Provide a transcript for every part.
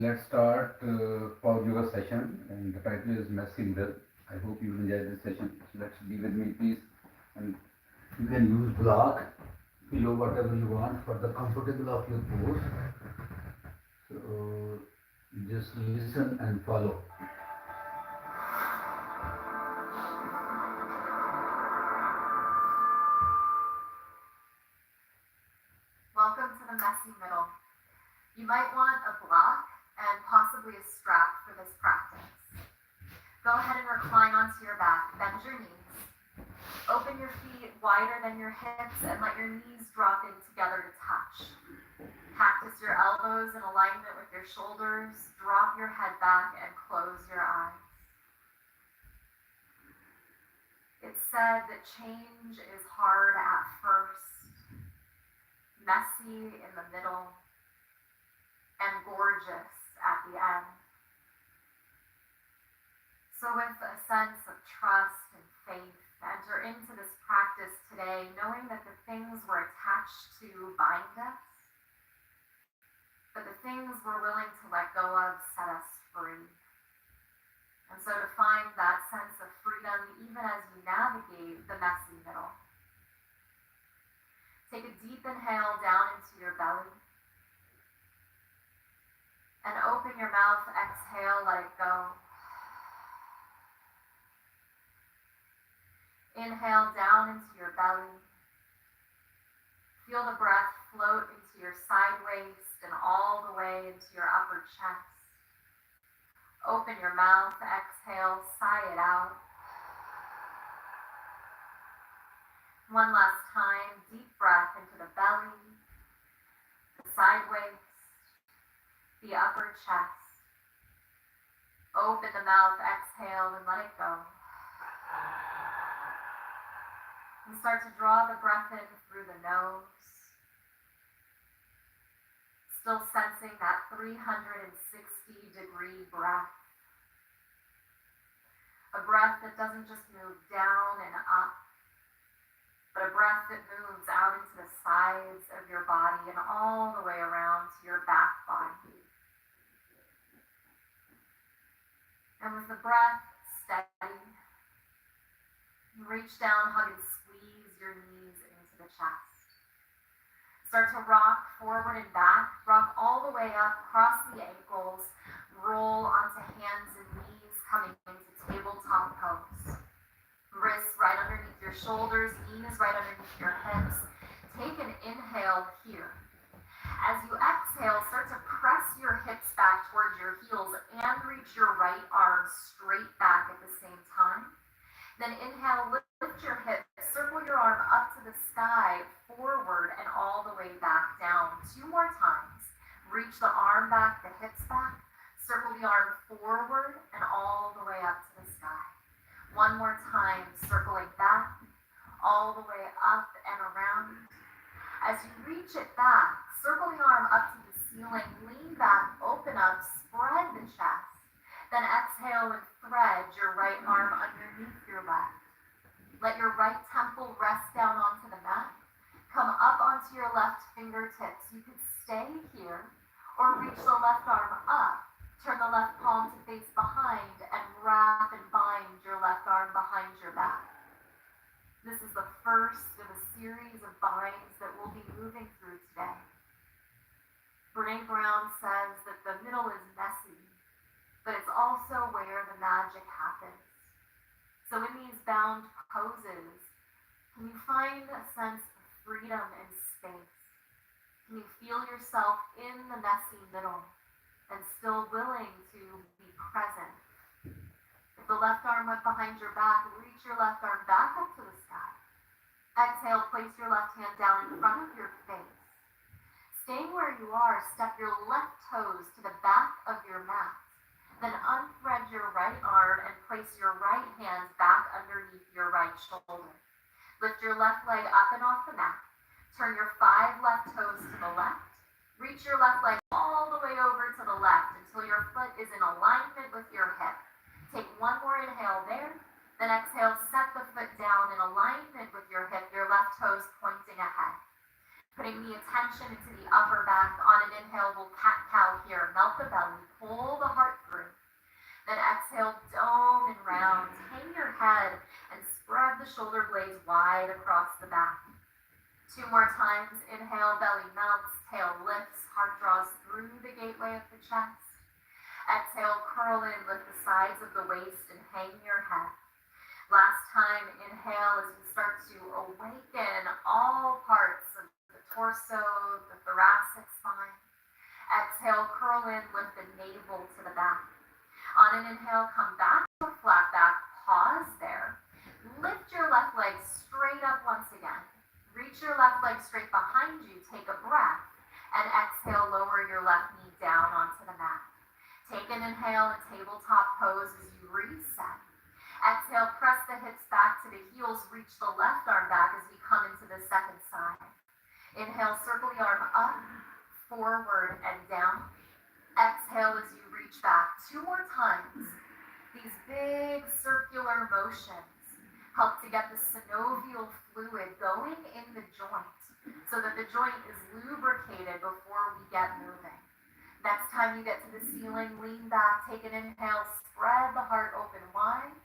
Let's start Power Yoga session, and the title is Messy Middle. I hope you will enjoy this session. So let's be with me, please. And you can use block, pillow, whatever you want for the comfortable of your pose. So just listen and follow. Welcome to the messy middle. You might want a block and possibly a strap for this practice. Go ahead and recline onto your back, bend your knees. Open your feet wider than your hips and let your knees drop in together to touch. Cactus your elbows in alignment with your shoulders, drop your head back and close your eyes. It's said that change is hard at first, messy in the middle, and gorgeous at the end. So with a sense of trust and faith, enter into this practice today, knowing that the things we're attached to bind us, but the things we're willing to let go of set us free. And so to find that sense of freedom, even as you navigate the messy middle, take a deep inhale down into your belly. And open your mouth, exhale, let it go. Inhale down into your belly. Feel the breath float into your side waist and all the way into your upper chest. Open your mouth, exhale, sigh it out. One last time, deep breath into the belly, the side waist, the upper chest. Open the mouth, exhale, and let it go. And start to draw the breath in through the nose. Still sensing that 360-degree breath. A breath that doesn't just move down and up, but a breath that moves out into the sides of your body and all the way around to your back body. And with the breath steady, you reach down, hug and squeeze your knees into the chest. Start to rock forward and back, rock all the way up, cross the ankles, roll onto hands and knees, coming into tabletop pose. Wrists right underneath your shoulders, knees right underneath your hips. Take an inhale here. As you exhale, start to press your hips back towards your heels and reach your right arm straight back at the same time. Then inhale, lift your hips, circle your arm up to the sky, forward and all the way back down. 2 more times. Reach the arm back, the hips back, circle the arm forward and all the way up to the sky. 1 more time, circling back, all the way up and around. As you reach it back, circle the arm up to the ceiling, lean back, open up, spread the chest. Then exhale and thread your right arm underneath your left. Let your right temple rest down onto the mat. Come up onto your left fingertips. You could stay here or reach the left arm up. Turn the left palm to face behind and wrap and bind your left arm behind your back. This is the first of a series of binds that we'll be moving through today. Brene Brown says that the middle is messy, but it's also where the magic happens. So in these bound poses, can you find a sense of freedom and space? Can you feel yourself in the messy middle and still willing to be present? If the left arm went behind your back, reach your left arm back up to the sky. Exhale, place your left hand down in front of your face. Staying where you are, step your left toes to the back of your mat. Then unthread your right arm and place your right hand back underneath your right shoulder. Lift your left leg up and off the mat. Turn your 5 left toes to the left. Reach your left leg all the way over to the left until your foot is in alignment with your hip. Take 1 more inhale there. Then exhale, set the foot down in alignment with your hip, your left toes pointing ahead. Putting the attention into the upper back. On an inhale, we'll cat-cow here. Melt the belly. pull the heart through. Then exhale, dome and round. Hang your head and spread the shoulder blades wide across the back. 2 more times. Inhale, belly melts, tail lifts, heart draws through the gateway of the chest. Exhale, curl in, lift the sides of the waist and hang your head. Last time, inhale as you start to awaken all parts of the torso, the thoracic spine. Exhale, curl in, lift the navel to the back. On an inhale, come back to a flat back, pause there. Lift your left leg straight up once again. Reach your left leg straight behind you, take a breath, and exhale, lower your left knee down onto the mat. Take an inhale and tabletop pose as you reset. Exhale, press the hips back to the heels, reach the left arm back as we come into the second side. Inhale, circle the arm up, forward, and down. Exhale as you reach back 2 more times. These big circular motions help to get the synovial fluid going in the joint so that the joint is lubricated before we get moving. Next time you get to the ceiling, lean back, take an inhale, spread the heart open wide.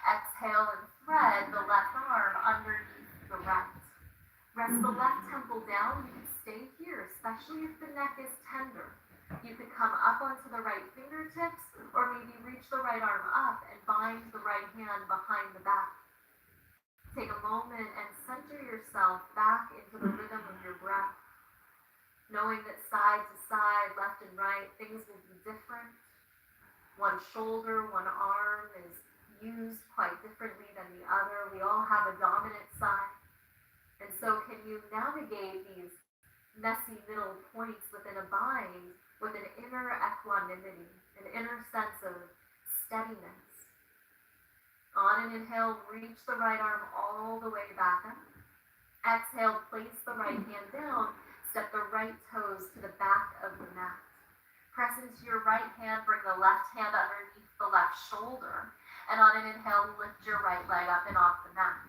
Exhale and thread the left arm underneath the right. Rest the left temple down. You can stay here, especially if the neck is tender. You could come up onto the right fingertips or maybe reach the right arm up and bind the right hand behind the back. Take a moment and center yourself back into the rhythm of your breath, knowing that side to side, left and right, things will be different. One shoulder, one arm is used quite differently than the other. We all have a dominant side. And so can you navigate these messy middle points within a bind with an inner equanimity, an inner sense of steadiness? On an inhale, reach the right arm all the way back up. Exhale, place the right hand down. Step the right toes to the back of the mat. Press into your right hand, bring the left hand underneath the left shoulder. And on an inhale, lift your right leg up and off the mat.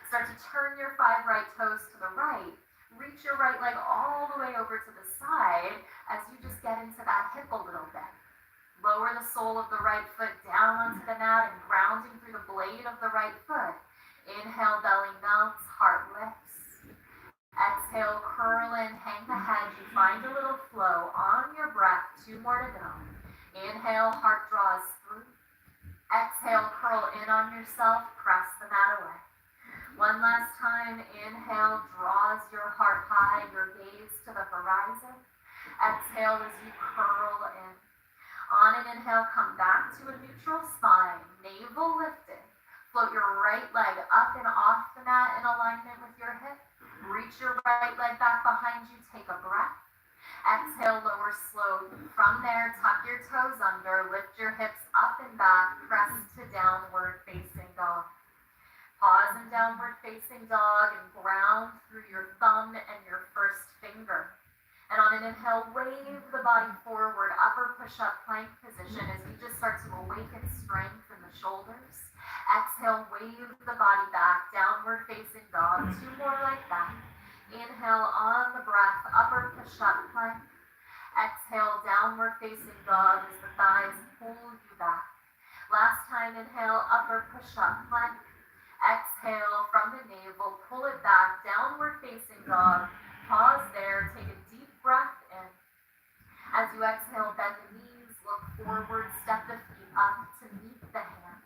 Start to turn your 5 right toes to the right. Reach your right leg all the way over to the side as you just get into that hip a little bit. Lower the sole of the right foot down onto the mat and grounding through the blade of the right foot. Inhale, belly melts, heart lifts. Exhale, curl in, hang the head. You find a little flow on your breath. 2 more to go. Inhale, heart draws through. Exhale, curl in on yourself, press the mat away. One last time, inhale, draws your heart high, your gaze to the horizon. Exhale as you curl in. On an inhale, come back to a neutral spine, navel lifted. Float your right leg up and off the mat in alignment with your hip. Reach your right leg back behind you, take a breath. Exhale, lower slow. From there, tuck your toes under, lift your hips up and back, press to downward facing dog. Pause in downward facing dog and ground through your thumb and your first finger. And on an inhale, wave the body forward, upper push-up plank position as you just start to awaken strength in the shoulders. Exhale, wave the body back, downward facing dog. 2 more like that. Inhale on the breath, upper push-up plank. Exhale, downward facing dog as the thighs pull you back. Last time, inhale, upper push-up plank. Exhale from the navel, pull it back, downward facing dog. Pause there, take a deep breath in. As you exhale, bend the knees, look forward, step the feet up to meet the hands.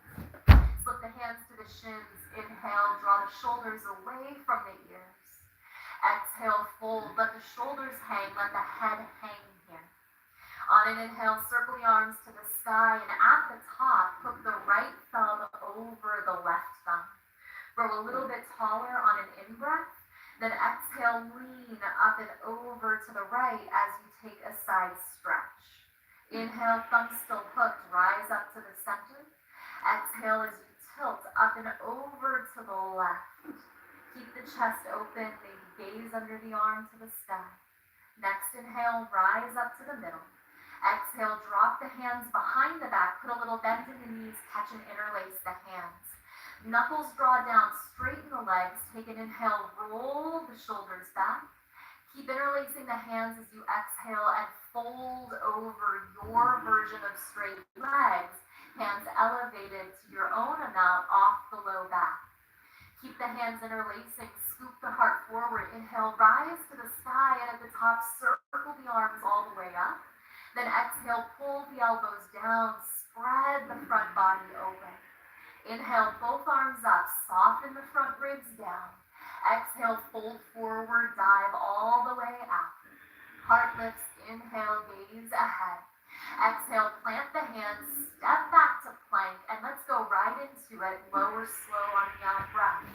Slip the hands to the shins. Inhale, draw the shoulders away from the ears. Exhale, fold, let the shoulders hang, let the head hang here. On an inhale, circle the arms to the sky, and at the top, hook the right thumb over the left thumb. Grow a little bit taller on an in-breath. Then exhale, lean up and over to the right as you take a side stretch. Inhale, thumb still hooked, rise up to the center. Exhale as you tilt up and over to the left. Keep the chest open, maybe gaze under the arm to the sky. Next inhale, rise up to the middle. Exhale, drop the hands behind the back, put a little bend in the knees, catch and interlace the hands. Knuckles draw down, straighten the legs, take an inhale, roll the shoulders back. Keep interlacing the hands as you exhale and fold over your version of straight legs, hands elevated to your own amount off the low back. Keep the hands interlacing, scoop the heart forward, inhale, rise to the sky, and at the top, circle the arms all the way up. Then exhale, pull the elbows down, spread the front body open. Inhale, both arms up, soften the front ribs down. Exhale, fold forward, dive all the way out. Heart lifts, inhale, gaze ahead. Exhale, plant the hands, step back to plank, and let's go right into it. Lower slow on the out breath.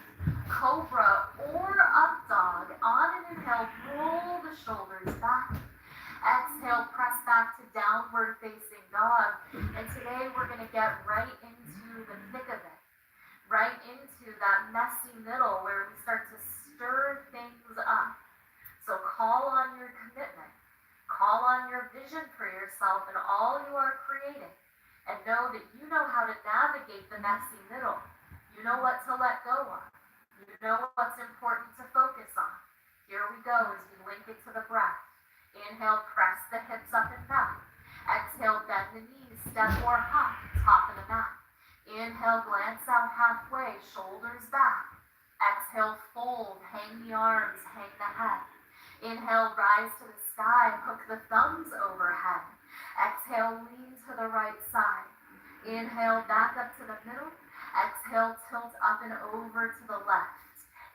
Cobra or up dog. On an inhale, roll the shoulders back. Exhale, press back to downward facing dog. And today we're going to get right into the thick of it. Right into that messy middle where we start to stir things up. So call on your commitment. Call on your vision for yourself and all you are creating. And know that you know how to navigate the messy middle. You know what to let go of. You know what's important to focus on. Here we go as we link it to the breath. Inhale, press the hips up and back. Exhale, bend the knees, step or hop, top of the mat. Inhale, glance out halfway, shoulders back. Exhale, fold, hang the arms, hang the head. Inhale, rise to the sky, hook the thumbs overhead. Exhale, lean to the right side. Inhale, back up to the middle. Exhale, tilt up and over to the left.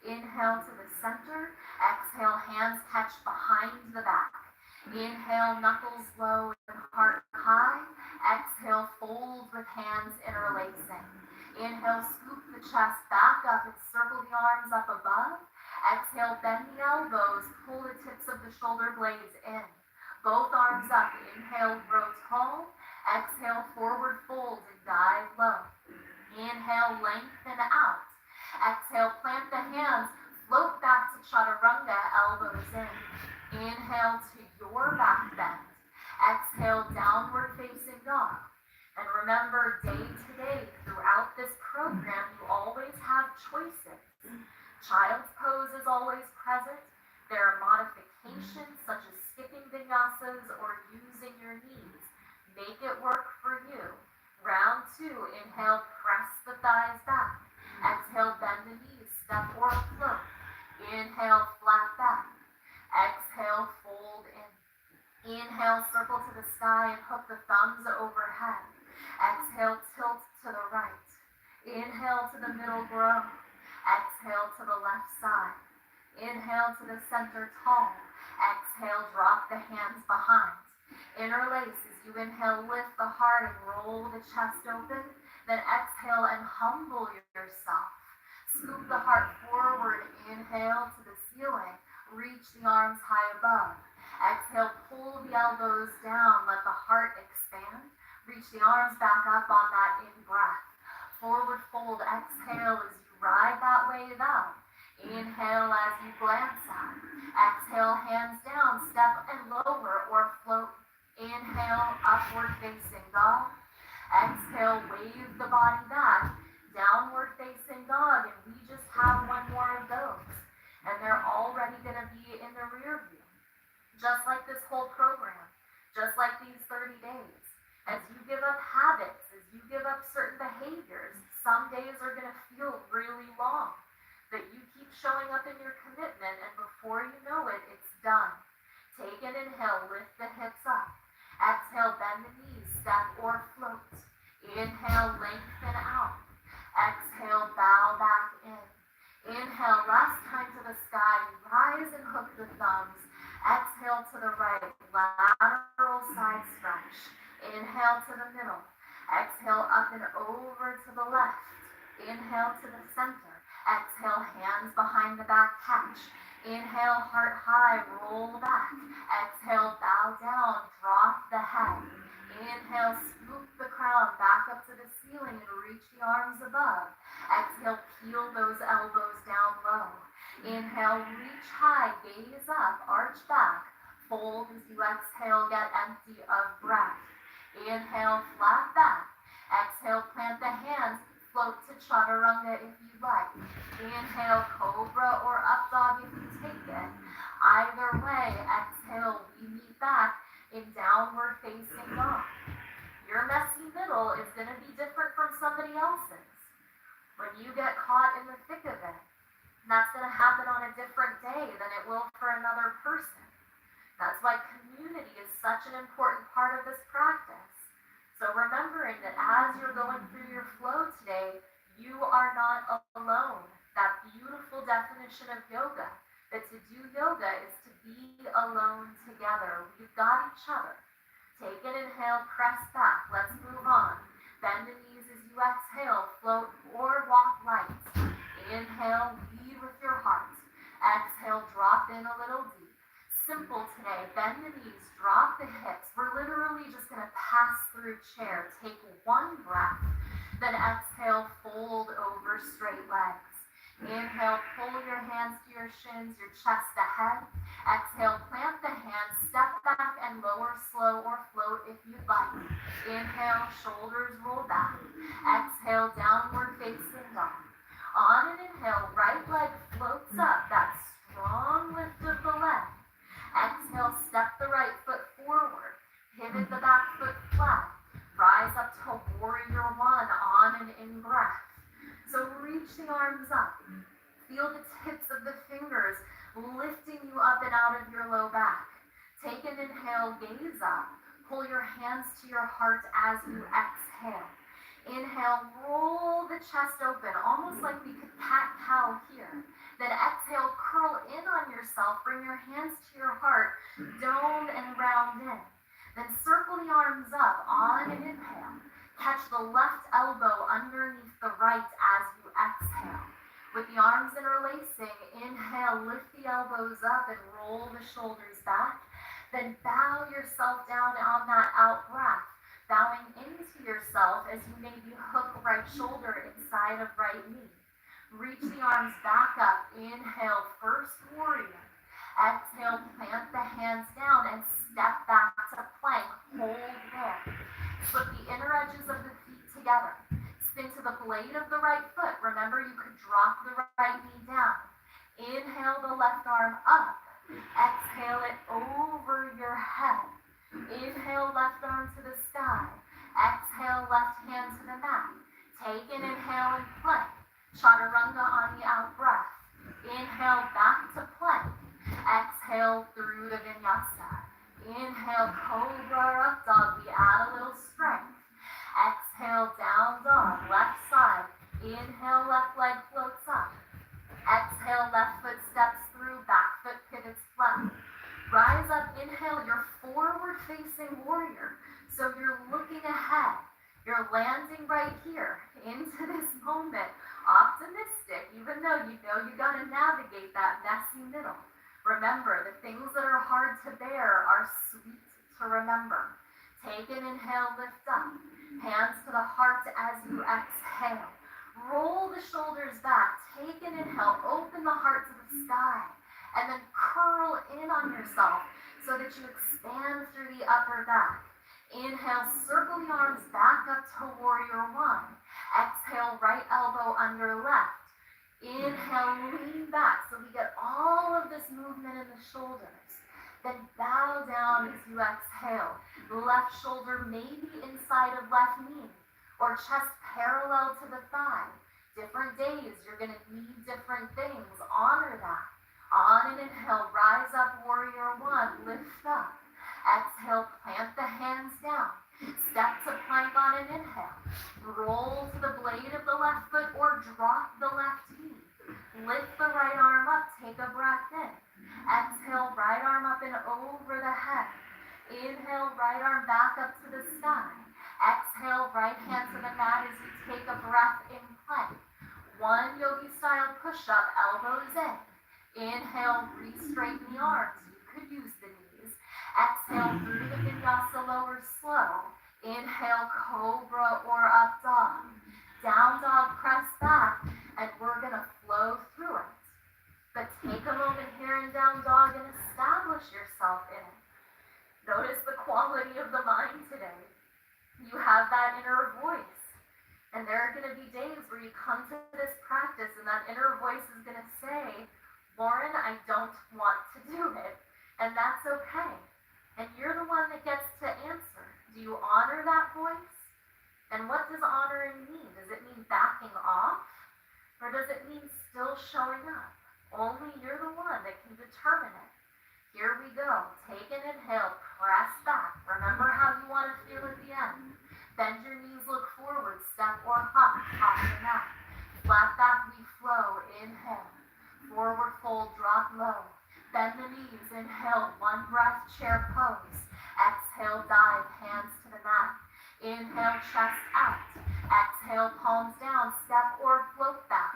Inhale to the center. Exhale, hands catch behind the back. Inhale, knuckles low and heart high. Exhale, fold with hands interlacing. Inhale, scoop the chest back up and circle the arms up above. Exhale, bend the elbows, pull the tips of the shoulder blades in. Both arms up. Inhale, grow tall. Exhale, forward fold and dive low. Inhale, lengthen out. Exhale, plant the hands, float back to chaturanga, elbows in. Inhale to your back bend. Exhale, downward facing dog. And remember, day to day, throughout this program, you always have choices. Child's pose is always present. There are modifications such as skipping vinyasas or using your knees. Make it work for you. Round 2, inhale, press the thighs back. Exhale, bend the knees, step or float. Inhale, flat back. Exhale, fold in. Inhale, circle to the sky and hook the thumbs overhead. Exhale, tilt to the right. Inhale to the middle, grow. Exhale to the left side. Inhale to the center, tall. Exhale, drop the hands behind. Interlace as you inhale, lift the heart and roll the chest open. Then exhale and humble yourself. Scoop the heart forward. Inhale to the ceiling. Reach the arms high above. Exhale, pull the elbows down. Let the heart expand. Reach the arms back up on that in-breath. Forward fold. Exhale as you ride that wave out. Inhale as you glance out. Exhale, hands down. Step and lower or float. Inhale, upward facing dog. Exhale, wave the body back. Downward facing dog. And we just have one more of those. And they're already going to be in the rear view. Just like this whole program. Just like these 30 days. As you give up habits, as you give up certain behaviors, some days are going to feel really long. That you keep showing up in your commitment, and before you know it, it's done. Take an inhale, lift the hips up. Exhale, bend the knees, step or float. Inhale, lengthen out. Exhale, bow back in. Inhale, last time to the sky, rise and hook the thumbs. Exhale to the right, lateral side stretch. Inhale to the middle. Exhale, up and over to the left. Inhale to the center. Exhale, hands behind the back, catch. Inhale, heart high, roll back. Exhale, bow down, drop the head. Inhale, scoop the crown back up to the ceiling and reach the arms above. Exhale, peel those elbows down low. Inhale, reach high, gaze up, arch back. Fold as you exhale, get empty of breath. Inhale, flat back. Exhale, plant the hands. Float to chaturanga if you like. Inhale, cobra or up dog if you take it. Either way, exhale, we meet back in downward facing dog. Your messy middle is going to be different from somebody else's. When you get caught in the thick of it, that's going to happen on a different day than it will for another person. That's why community is such an important part of this practice. So remembering that as you're going through your flow today, you are not alone. That beautiful definition of yoga, that to do yoga is to be alone together. We've got each other. Take an inhale, press back. Let's move on. Bend the knees as you exhale, float or walk light. Inhale, lead with your heart. Exhale, drop in a little deep. Simple today. Bend the knees, drop the hips. We're literally just going to pass through chair. Take one breath. Then exhale, fold over straight legs. Inhale, pull your hands to your shins, your chest ahead. Exhale, plant the hands, step back and lower slow or float if you'd like. Inhale, shoulders roll back. Exhale, downward facing dog. On an inhale, right leg floats up, that strong lift of the leg. Exhale, step the right foot forward. Pivot the back foot flat. Rise up to warrior one on an in-breath. So reach the arms up. Feel the tips of the fingers lifting you up and out of your low back. Take an inhale, gaze up. Pull your hands to your heart as you exhale. Inhale, roll the chest open, almost like we could cat-cow here. Then exhale, curl in on yourself, bring your hands to your heart, dome and round in. Then circle the arms up on an inhale. Catch the left elbow underneath the right as you exhale. With the arms interlacing, inhale, lift the elbows up and roll the shoulders back. Then bow yourself down on that out breath, bowing into yourself as you maybe hook right shoulder inside of right knee. Reach the arms back up. Inhale, first warrior. Exhale, plant the hands down and step back to plank. Hold there. Flip the inner edges of the feet together. Spin to the blade of the right foot. Remember, you could drop the right knee down. Inhale the left arm up. Exhale it over your head. Inhale left arm to the sky. Exhale left hand to the mat. Take an inhale and plank. Chaturanga on the out breath. Inhale back to plank. Exhale through the vinyasa. Inhale, cobra up dog. We add a little strength. Exhale, down dog, left side. Inhale, left leg floats up. Exhale, left foot steps through, back foot pivots flat. Rise up, inhale, you're forward facing warrior. So you're looking ahead. You're landing right here into this moment. Optimistic, even though you know you gotta navigate that messy middle. Remember, the things that are hard to bear are sweet to remember. Take an inhale, lift up. Hands to the heart as you exhale. Roll the shoulders back. Take an inhale, open the heart to the sky. And then curl in on yourself so that you expand through the upper back. Inhale, circle the arms back up to warrior one. Exhale, right elbow under left. Inhale, lean back so we get all of this movement in the shoulders. Then bow down as you exhale. Left shoulder maybe inside of left knee or chest parallel to the thigh. Different days, you're going to need different things. Honor that. On an inhale, rise up, warrior one, lift up. Exhale, plant the hands down. Step to plank on an inhale. Roll to the blade of the left foot or drop the left knee. Lift the right arm up, take a breath in. Exhale, right arm up and over the head. Inhale, right arm back up to the sky. Exhale, right hand to the mat as you take a breath in plank. One yogi style push-up, elbows in. Inhale, re-straighten the arms. You could use the knees. Exhale through the vinyasa, lower slow. Inhale, cobra or up dog. Down dog, press back, and we're gonna flow through it. But take a moment here in down dog and establish yourself in it. Notice the quality of the mind today. You have that inner voice. And there are going to be days where you come to this practice and that inner voice is going to say, Lauren, I don't want to do it, and that's okay. And you're the one that gets to answer. Do you honor that voice? And what does honoring mean? Does it mean backing off? Or does it mean still showing up? Only you're the one that can determine it. Here we go. Take an inhale, press back. Remember how you want to feel at the end. Bend your knees, look forward, step or hop, top the mat. Flat back, we flow, inhale. Forward fold, drop low. Bend the knees, inhale, one breath, chair pose. Exhale, dive, hands to the mat. Inhale, chest out. Exhale, palms down, step or float back.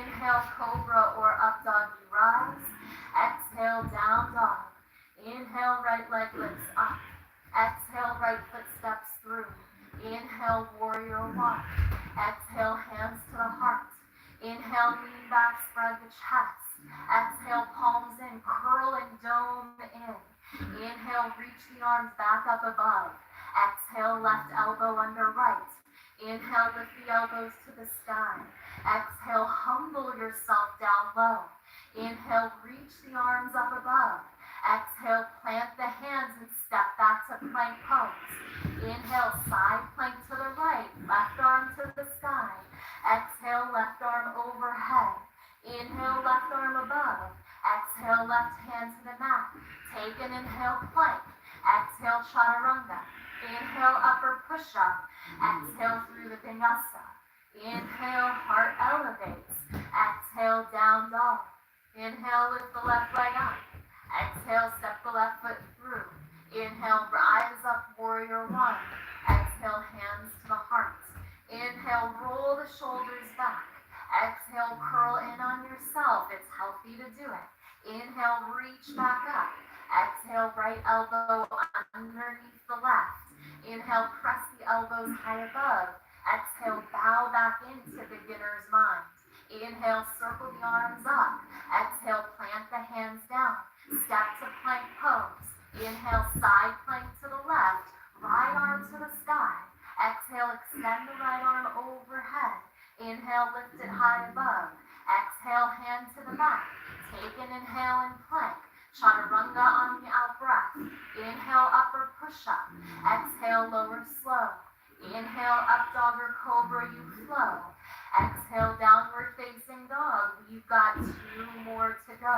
Inhale, cobra or up dog, you rise. Exhale, down dog. Inhale, right leg lifts up. Exhale, right foot steps through. Inhale, warrior one. Exhale, hands to the heart. Inhale, lean back, spread the chest. Exhale, palms in, curl and dome in. Inhale, reach the arms back up above. Exhale, left elbow under right. Inhale, lift the elbows to the sky. Exhale, humble yourself down low. Inhale, reach the arms up above. Exhale, plant the hands and step back to plank pose. Inhale, side plank to the right, left arm to the sky. Exhale, left arm overhead. Inhale, left arm above. Exhale, left hand to the mat. Take an inhale, plank. Exhale, chaturanga. Inhale, upper push-up. Exhale, through the vinyasa. Inhale, heart elevates. Exhale, down dog. Inhale, lift the left leg up. Exhale, step the left foot through. Inhale, rise up, warrior one. Exhale, hands to the heart. Inhale, roll the shoulders back. Exhale, curl in on yourself. It's healthy to do it. Inhale, reach back up. Exhale, right elbow underneath the left. Inhale, press the elbows high above. Exhale, bow back into beginner's mind. Inhale, circle the arms up. Exhale, plant the hands down. Step to plank pose. Inhale, side plank to the left. Right arm to the sky. Exhale, extend the right arm overhead. Inhale, lift it high above. Exhale, hand to the mat. Take an inhale and plank. Chaturanga on the out breath. Inhale, upper push-up. Exhale, lower slow. Inhale, up dog or cobra, you flow. Exhale, downward facing dog. You've got 2 more to go.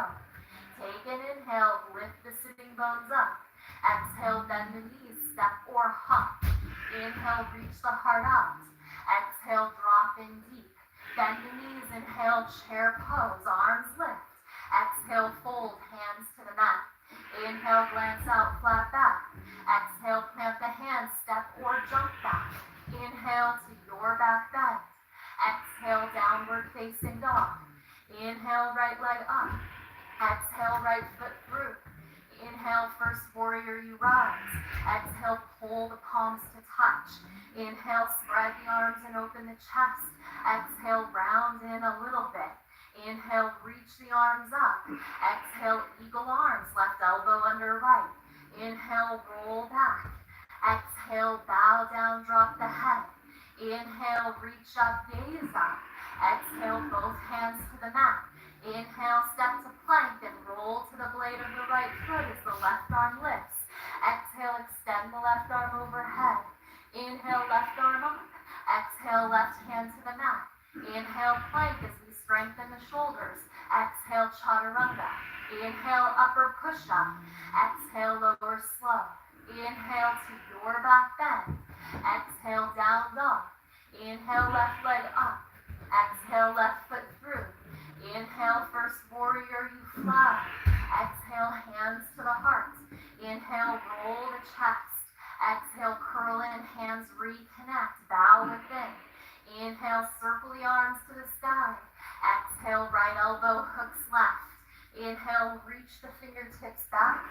Take an inhale, lift the sitting bones up. Exhale, bend the knees, step or hop. Inhale, reach the heart out. Exhale, drop in deep. Bend the knees, inhale, chair pose, arms lift. Exhale, fold, hands to the mat. Inhale, glance out, flat back. Exhale, plant the hands, step or jump back. Inhale to your back bend. Exhale, downward facing dog. Inhale, right leg up. Exhale, right foot through. Inhale, first warrior, you rise. Exhale, pull the palms to touch. Inhale, spread the arms and open the chest. Exhale, round in a little bit. Inhale, reach the arms up. Exhale, eagle arms, left elbow under right. Inhale, roll back. Exhale, bow down, drop the head. Inhale, reach up, gaze up. Exhale, both hands to the mat. Inhale, step to plank and roll to the blade of the right foot as the left arm lifts. Exhale, extend the left arm overhead. Inhale, left arm up. Exhale, left hand to the mat. Inhale, plank as we strengthen the shoulders. Exhale, chaturanga. Inhale, upper push-up. Exhale, lower slow. Inhale to your back bend. Exhale, down dog. Inhale, left leg up. Exhale, left foot through. Inhale, first warrior, you fly. Exhale, hands to the heart. Inhale, roll the chest. Exhale, curl in, hands reconnect, bow within. Inhale, circle the arms to the sky. Exhale, right elbow hooks left. Inhale, reach the fingertips back.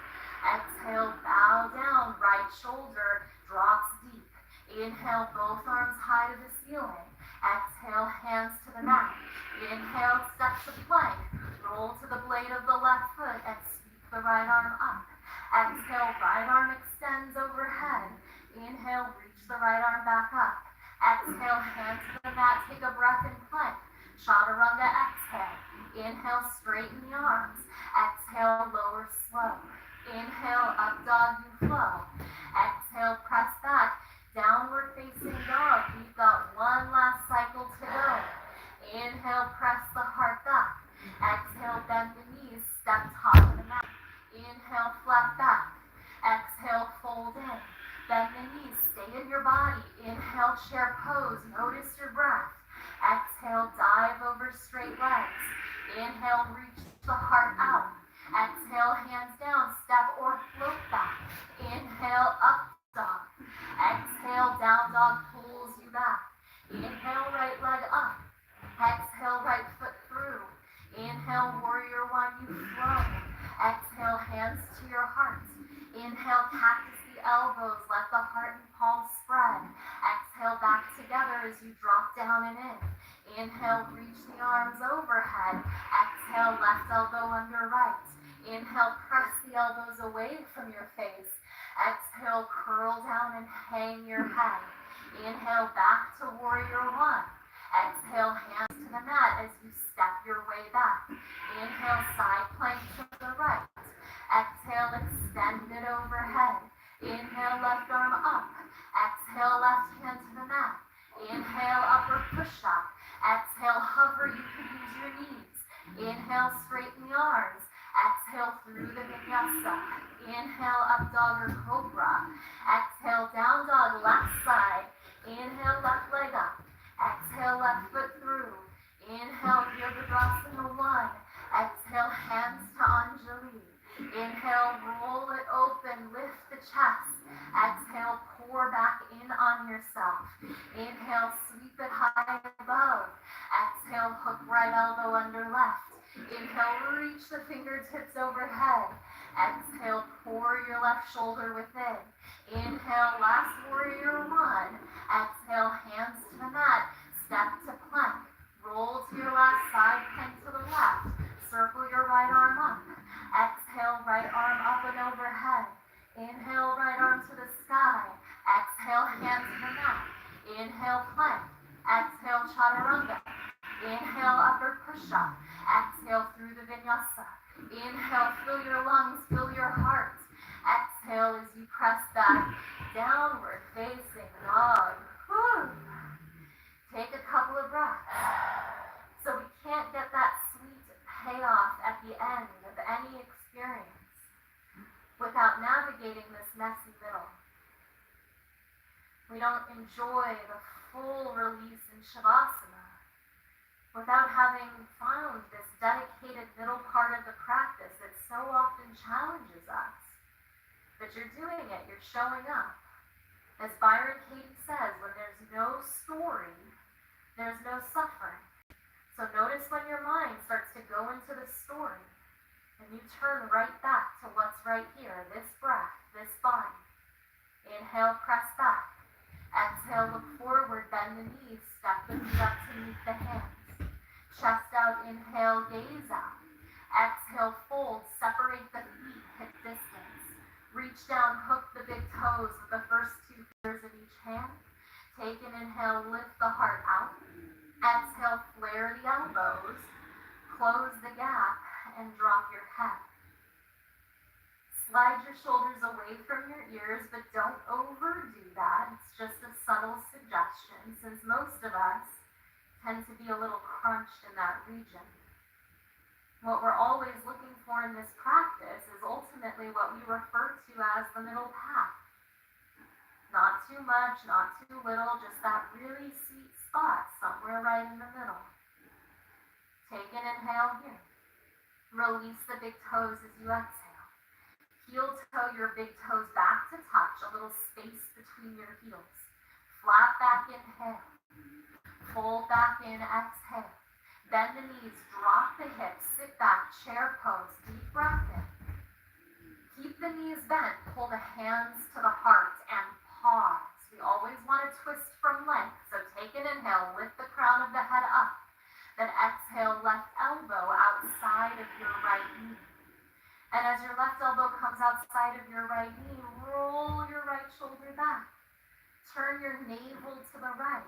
Exhale, bow down, right shoulder drops deep. Inhale, both arms high to the ceiling. Exhale, hands to the mat. Inhale, step to plank. Roll to the blade of the left foot and sweep the right arm up. Exhale, right arm extends overhead. Inhale, reach the right arm back up. Exhale, hand to the mat, take a breath in plank. Chaturanga, exhale. Inhale, straighten the arms. Exhale, lower slow. Inhale, up dog, you flow. Exhale, press back. Downward facing dog. We've got one last cycle to go. Inhale, press the heart back. Exhale, bend the knees, step top of the mat. Inhale, flat back. Exhale, fold in. Bend the knees, stay in your body. Inhale, chair pose, notice your breath. Exhale, dive over straight legs. Inhale, reach the heart out. Exhale, hands down, step or float back. Inhale, up dog. Exhale, down dog pulls you back. Inhale, right leg up. Exhale, right foot through. Inhale, warrior one, you flow. Exhale, hands to your heart. Inhale, cactus the elbows, let the heart and palms spread. Exhale, back together as you drop down and in. Inhale, reach the arms overhead. Exhale, left elbow under right. Inhale, press the elbows away from your face. Exhale, curl down and hang your head. Inhale, back to warrior one. Exhale, hands to the mat as you step your way back. Inhale, side plank to the right. Exhale, extend it overhead. Inhale, left arm up. Exhale, left hand to the mat. Inhale, upward push-up. Exhale, hover, you can use your knees. Inhale, straighten the arms. Exhale, through the vinyasa. Inhale, up dog or cobra. Exhale, down dog, left side. Inhale, left leg up. Exhale, left foot through. Inhale, Virabhadrasana 1. Exhale, hands to Anjali. Inhale, roll it open, lift the chest. Exhale, pour back in on yourself. Inhale, sweep it high above. Exhale, hook right elbow under left. Inhale, reach the fingertips overhead. Exhale, pour your left shoulder within. Inhale, last warrior one. Exhale, hands to the mat. Step to plank. Roll to your last side plank to the left. Circle your right arm up. Exhale, right arm up and overhead. Inhale, right arm to the sky. Exhale, hand to the mat. Inhale, plank. Exhale, chaturanga. Inhale, upward push-up. Exhale, through the vinyasa. Inhale, fill your lungs, fill your heart. Exhale as you press back. Downward facing dog. Whew. Take a couple of breaths. So we can't get that sweet payoff at the end of any experience without navigating this messy middle. We don't enjoy the full release in Shavasana without having found this dedicated middle part of the practice that so often challenges us. But you're doing it, you're showing up. As Byron Katie says, when there's no story, there's no suffering. So notice when your mind starts to go into the story, and you turn right back to what's right here, this breath, this body. Inhale, press back. Exhale, look forward, bend the knees, step the feet up to meet the hands. Chest out, inhale, gaze out. Exhale, fold, separate the feet, hip distance. Reach down, hook the big toes with the first two fingers of each hand. Take an inhale, lift the heart out. Exhale, flare the elbows. Close the gap and drop your head. Slide your shoulders away from your ears, but don't overdo that. It's just a subtle suggestion, since most of us tend to be a little crunched in that region. What we're always looking for in this practice is ultimately what we refer to as the middle path. Not too much, not too little, just that really sweet spot somewhere right in the middle. Take an inhale here. Release the big toes as you exhale. Heel toe your big toes back to touch, a little space between your heels. Flat back, inhale. Fold back in, exhale. Bend the knees, drop the hips, sit back, chair pose, deep breath in. Keep the knees bent, pull the hands to the heart and pause. We always want to twist from length, so take an inhale, lift the crown of the head up. Then exhale, left elbow outside of your right knee. And as your left elbow comes outside of your right knee, roll your right shoulder back. Turn your navel to the right.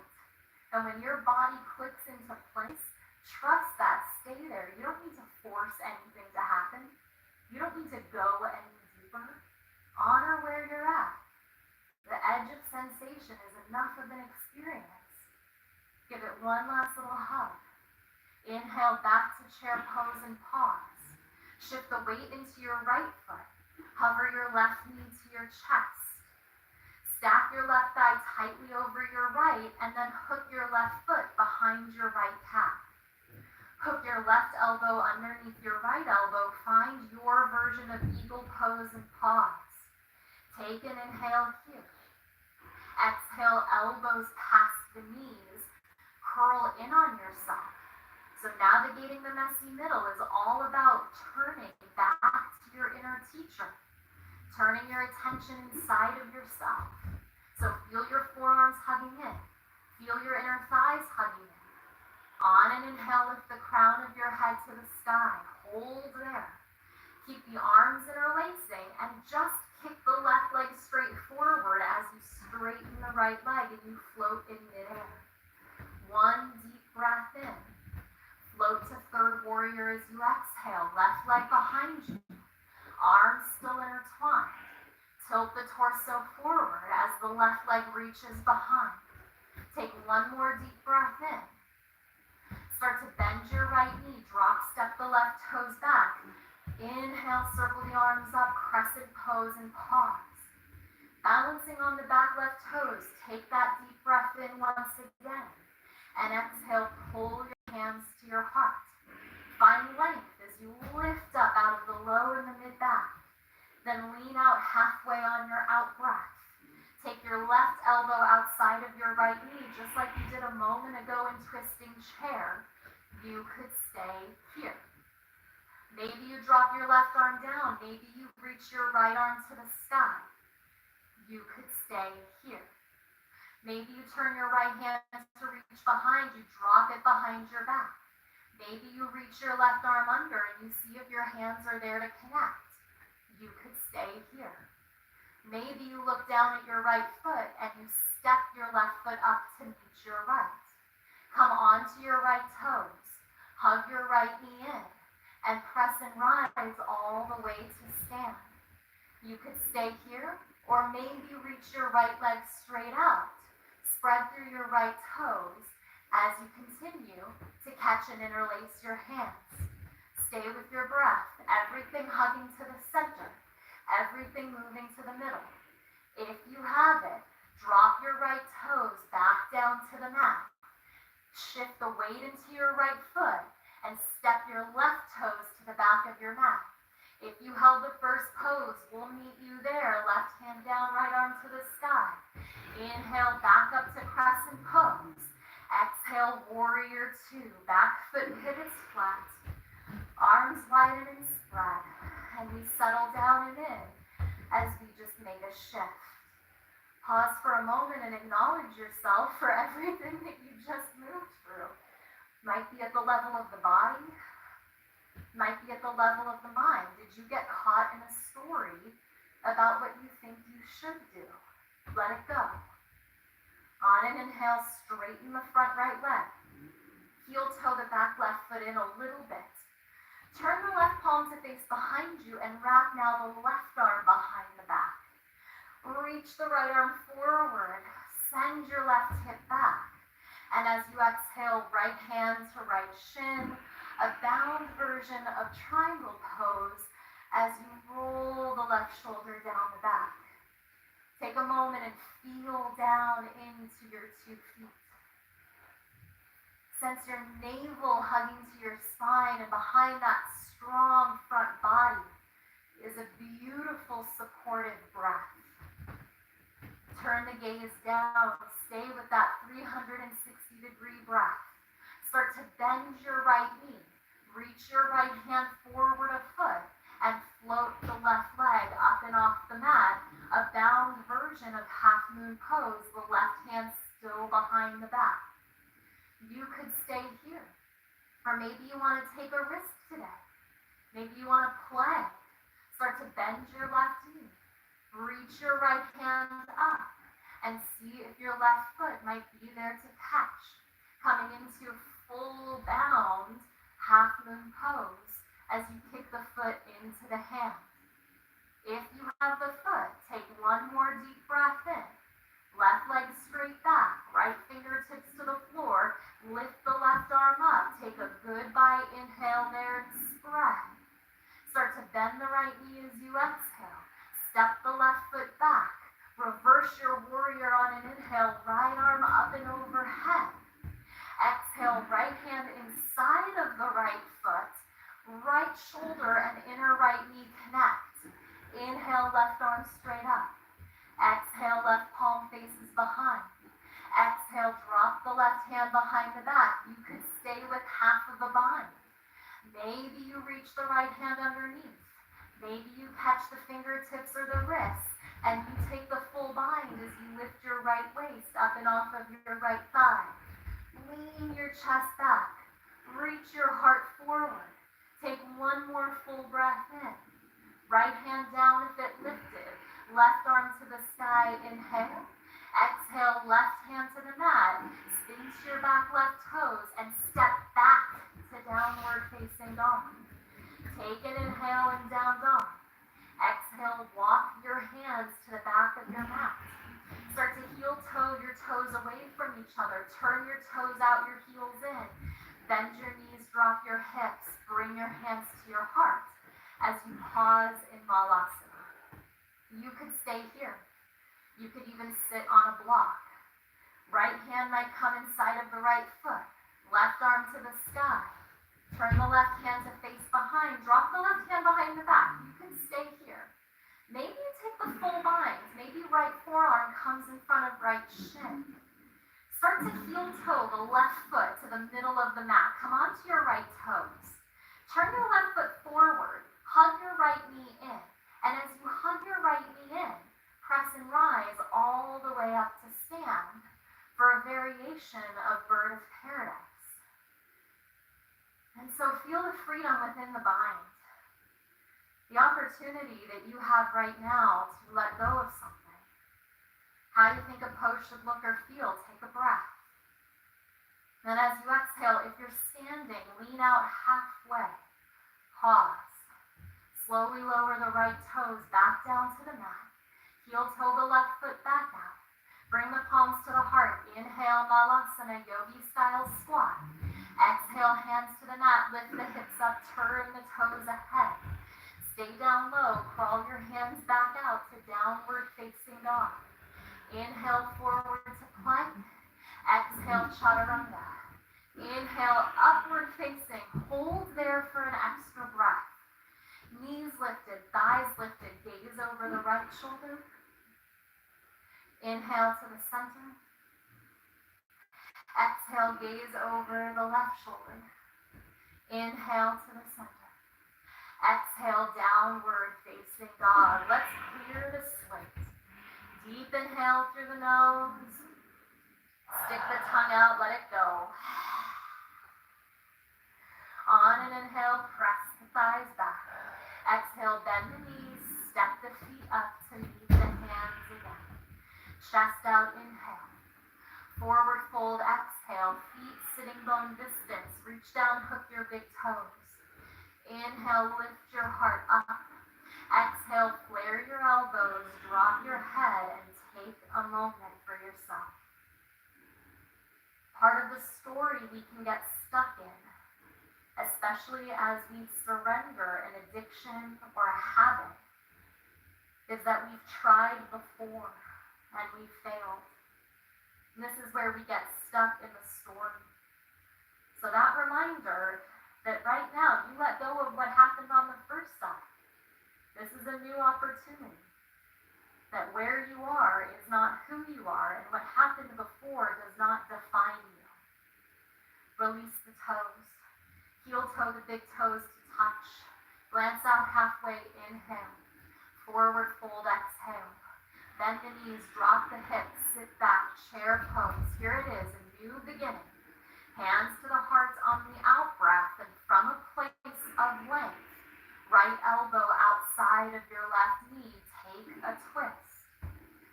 And when your body clicks into place, trust that stay there. You don't need to force anything to happen. You don't need to go any deeper. Honor where you're at. The edge of sensation is enough of an experience. Give it one last little hug. Inhale back to chair pose and pause. Shift the weight into your right foot. Hover your left knee to your chest. Stack your left thigh tightly over your right and then hook your left foot behind your right calf. Hook your left elbow underneath your right elbow. Find your version of eagle pose and pause. Take an inhale here. Exhale, elbows past the knees. Curl in on yourself. So navigating the messy middle is all about turning back to your inner teacher. Turning your attention inside of yourself. So feel your forearms hugging in. Feel your inner thighs hugging in. On an inhale, lift the crown of your head to the sky. Hold there. Keep the arms interlacing and just kick the left leg straight forward as you straighten the right leg and you float in midair. One deep breath in. Float to third warrior as you exhale. Left leg behind you. Arms still intertwined. Tilt the torso forward as the left leg reaches behind. Take one more deep breath in. Start to bend your right knee. Drop step the left toes back. Inhale, circle the arms up, crescent pose and pause. Balancing on the back left toes. Take that deep breath in once again. And exhale, pull your hands to your heart. Find length as you lift up out of the low and the mid back. Then lean out halfway on your out breath. Take your left elbow outside of your right knee, just like you did a moment ago in twisting chair. You could stay here. Maybe you drop your left arm down. Maybe you reach your right arm to the sky. You could stay here. Maybe you turn your right hand to reach behind you, drop it behind your back. Maybe you reach your left arm under and you see if your hands are there to connect. You could stay here. Maybe you look down at your right foot and you step your left foot up to meet your right. Come onto your right toes. Hug your right knee in and press and rise all the way to stand. You could stay here, or maybe reach your right leg straight out. Spread through your right toes as you continue to catch and interlace your hands. Stay with your breath, everything hugging to the center, everything moving to the middle. If you have it, drop your right toes back down to the mat. Shift the weight into your right foot and step your left toes to the back of your mat. If you held the first pose, we'll meet you there. Left hand down, right arm to the sky. Inhale, back up to crescent pose. Exhale, warrior two. Back foot pivots flat. Arms widen and spread. And we settle down and in as we just make a shift. Pause for a moment and acknowledge yourself for everything that you just moved through. Might be at the level of the body. Might be at the level of the mind. Did you get caught in a story about what you think you should do? Let it go. On an inhale, straighten the front right leg. Heel toe the back left foot in a little bit. Turn the left palm to face behind you and wrap now the left arm behind the back. Reach the right arm forward. Send your left hip back. And as you exhale, right hand to right shin, a bound version of triangle pose as you roll the left shoulder down the back. Take a moment and feel down into your 2 feet. Sense your navel hugging to your spine, and behind that strong front body is a beautiful supportive breath. Turn the gaze down, stay with that 360-degree breath. Start to bend your right knee. Reach your right hand forward a foot and float the left leg up and off the mat. A bound version of half moon pose, the left hand still behind the back. You could stay here. Or maybe you want to take a risk today. Maybe you want to play. Start to bend your left knee. Reach your right hand up and see if your left foot might be there to catch. Coming into full bound half arm up and overhead. Exhale, right hand inside of the right foot, right shoulder and inner right knee connect. Inhale, left arm straight up. Exhale, left palm faces behind. Exhale, drop the left hand behind the back. You could stay with half of a bind. Maybe you reach the right hand underneath. Maybe you catch the fingertips or the wrists, and you take the full bind as you lift your right waist up and off of your right thigh. Lean your chest back. Reach your heart forward. Take one more full breath in. Right hand down if it lifted. Left arm to the sky. Inhale. Exhale, left hand to the mat. Spin to your back left toes and step back to downward facing dog. Take an inhale and down dog. Exhale, walk your hands to the back of your mat. Start to heel toe your toes away from each other. Turn your toes out, your heels in. Bend your knees, drop your hips. Bring your hands to your heart as you pause in Malasana. You could stay here. You could even sit on a block. Right hand might come inside of the right foot. Left arm to the sky. Turn the left hand to face behind. Drop the left hand behind the back. You can stay here. Maybe you take the full bind. Maybe right forearm comes in front of right shin. Start to heel toe the left foot to the middle of the mat. Come onto your right toes. Turn your left foot forward. Hug your right knee in. And as you hug your right knee in, press and rise all the way up to stand for a variation of bird of paradise. And so feel the freedom within the bind. The opportunity that you have right now to let go of something. How you think a pose should look or feel, take a breath. Then as you exhale, if you're standing, lean out halfway. Pause. Slowly lower the right toes back down to the mat. Heel toe the left foot back out. Bring the palms to the heart. Inhale, Malasana, yogi style squat. Exhale, hands to the mat. Lift the hips up, turn the toes ahead. Stay down low. Crawl your hands back out to downward facing dog. Inhale, forward to plank. Exhale, chaturanga. Inhale, upward facing. Hold there for an extra breath. Knees lifted, thighs lifted, gaze over the right shoulder. Inhale to the center. Exhale, gaze over the left shoulder. Inhale to the center. Exhale, downward facing dog. Let's clear the slate. Deep inhale through the nose. Stick the tongue out, let it go. On an inhale, press the thighs back. Exhale, bend the knees, step the feet up to meet the hands again. Chest out, inhale. Forward fold, exhale. Feet sitting bone distance. Reach down, hook your big toes. Inhale, lift your heart up. Exhale, flare your elbows, drop your head, and take a moment for yourself. Part of the story we can get stuck in, especially as we surrender an addiction or a habit, is that we've tried before and we've failed. And this is where we get stuck in the story. So that reminder that right now you let go of what happened on the first side. This is a new opportunity. That where you are is not who you are, and what happened before does not define you. Release the toes. Heel toe the big toes to touch. Glance out halfway, inhale. Forward fold, exhale. Bend the knees, drop the hips, sit back, chair pose. Here it is, a new beginning. Hands to the heart on the out breath, and from a place of length, right elbow outside of your left knee, take a twist.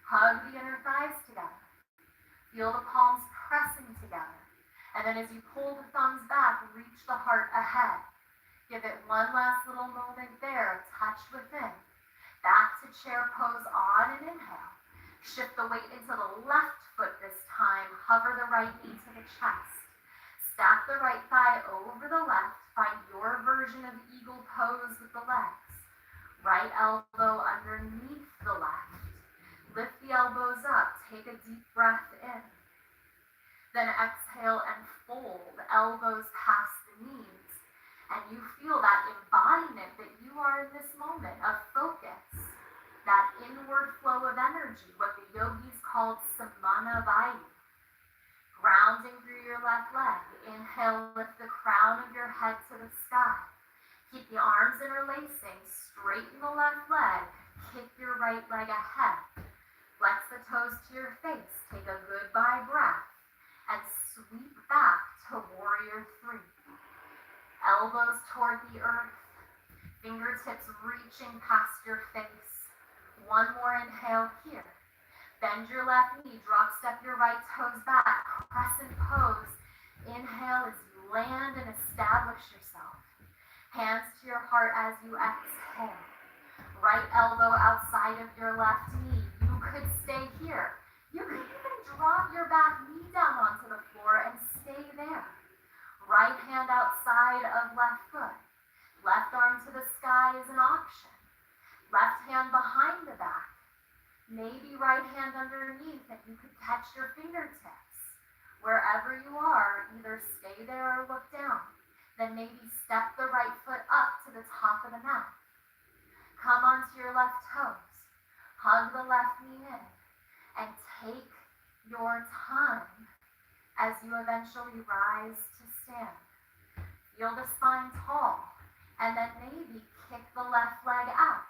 Hug the inner thighs together. Feel the palms pressing together. And then as you pull the thumbs back, reach the heart ahead. Give it one last little moment there, touch within. Back to chair pose on an inhale. Shift the weight into the left foot this time. Hover the right knee to the chest. Stack the right thigh over the left. Find your version of eagle pose with the legs. Right elbow underneath the left. Lift the elbows up. Take a deep breath in. elbows past the knees, and you feel that embodiment that you are in this moment of focus, that inward flow of energy, what the yogis called samana vayu. Grounding through your left leg. Inhale, lift the crown of your head to the sky. Keep the arms interlacing, straighten the left leg, kick your right leg ahead. Flex the toes to your face, take a goodbye breath, and sweep back to warrior 3. Elbows toward the earth, fingertips reaching past your face. One more inhale here. Bend your left knee, drop step your right toes back, crescent pose. Inhale as you land and establish yourself. Hands to your heart as you exhale. Right elbow outside of your left knee. You could stay here. You could even drop your back knee down onto the floor and stay there. Right hand outside of left foot. Left arm to the sky is an option. Left hand behind the back. Maybe right hand underneath and you could catch your fingertips. Wherever you are, either stay there or look down. Then maybe step the right foot up to the top of the mat. Come onto your left toes. Hug the left knee in. And take your time as you eventually rise to stand. Feel the spine tall. And then maybe kick the left leg out.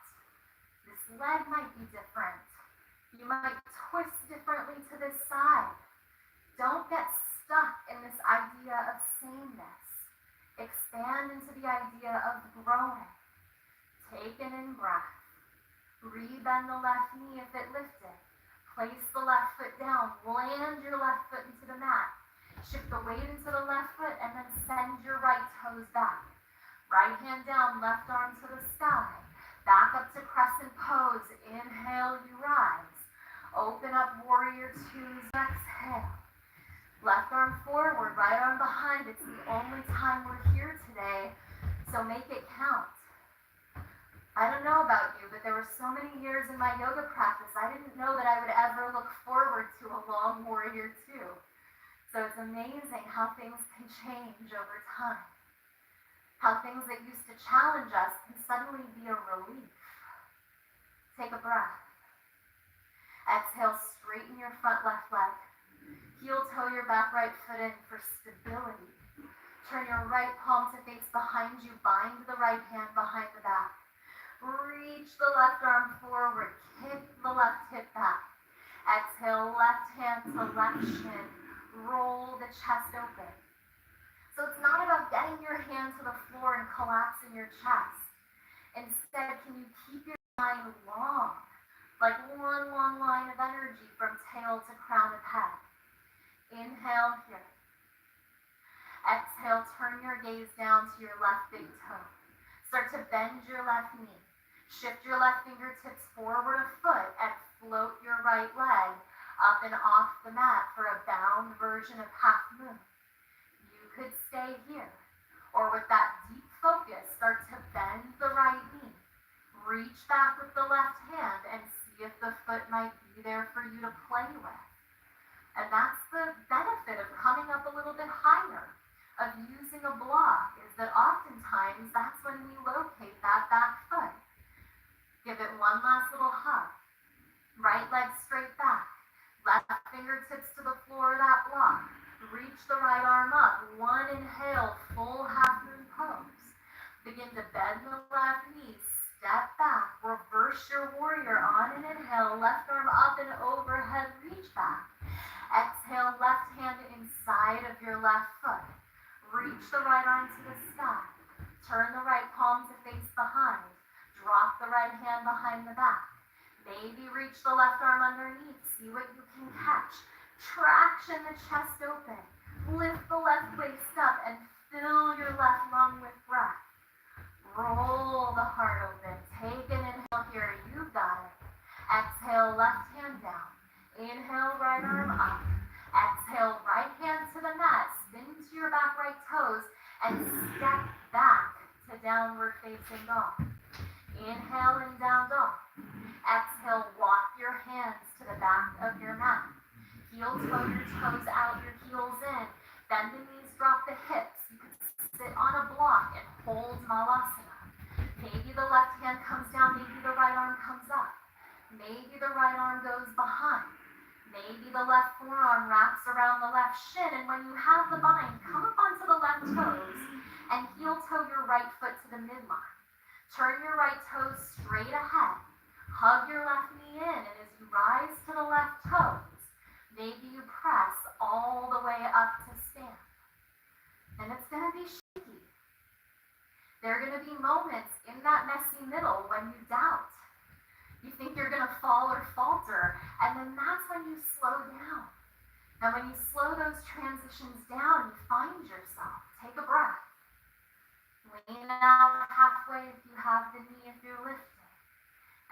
This leg might be different. You might twist differently to this side. Don't get stuck in this idea of sameness. Expand into the idea of growing. Take an in-breath. Rebend the left knee if it lifted. Place the left foot down. Land your left foot into the mat. Shift the weight into the left foot and then send your right toes back. Right hand down, left arm to the sky. Back up to crescent pose. Inhale, you rise. Open up warrior 2's exhale. Left arm forward, right arm behind. It's the only time we're here today, so make it count. I don't know about you, but there were so many years in my yoga practice, I didn't know that I would ever look forward to a long warrior 2. So it's amazing how things can change over time. How things that used to challenge us can suddenly be a relief. Take a breath. Exhale, straighten your front left leg. Heel toe your back right foot in for stability. Turn your right palm to face behind you. Bind the right hand behind the back. Reach the left arm forward. Kick the left hip back. Exhale, left hand to left shin. Roll the chest open. So it's not about getting your hand to the floor and collapsing your chest. Instead, can you keep your spine long? Like one long line of energy from tail to crown of head. Inhale here. Exhale, turn your gaze down to your left big toe. Start to bend your left knee. Shift your left fingertips forward a foot and float your right leg up and off the mat for a bound version of half moon. You could stay here. Or with that deep focus, start to bend the right knee. Reach back with the left hand and see if the foot might be there for you to play with. And that's the benefit of coming up a little bit higher, of using a block, is that oftentimes that's when we locate that back foot. Give it one last little hug. Right leg straight back. Left fingertips to the floor of that block. Reach the right arm up. One inhale, full half moon pose. Begin to bend the left knee. Step back, reverse your warrior on an inhale, left arm up and overhead, reach back. Exhale, left hand inside of your left foot. Reach the right arm to the sky. Turn the right palm to face behind. Drop the right hand behind the back. Maybe reach the left arm underneath. See what you can catch. Traction the chest open. Lift the left waist up and fill your left lung with breath. Roll the heart open. Take an inhale here. You got it. Exhale, left hand down. Inhale, right arm up. Exhale, right hand to the mat. Spin to your back right toes and step back to downward facing dog. Inhale and down dog. Exhale, walk your hands to the back of your mat. Heel toe your toes out, your heels in. Bend the knees, drop the hips. Malasana. Maybe the left hand comes down, maybe the right arm comes up. Maybe the right arm goes behind. Maybe the left forearm wraps around the left shin, and when you have the bind, come up onto the left toes and heel toe your right foot to the midline. Turn your right toes straight ahead. Hug your left knee in, and as you rise to the left toes, maybe you press all the way up to stand. And it's going to be shaky. There are going to be moments in that messy middle when you doubt. You think you're going to fall or falter, and then that's when you slow down. And when you slow those transitions down, you find yourself. Take a breath. Lean out halfway if you have the knee, if you're lifting.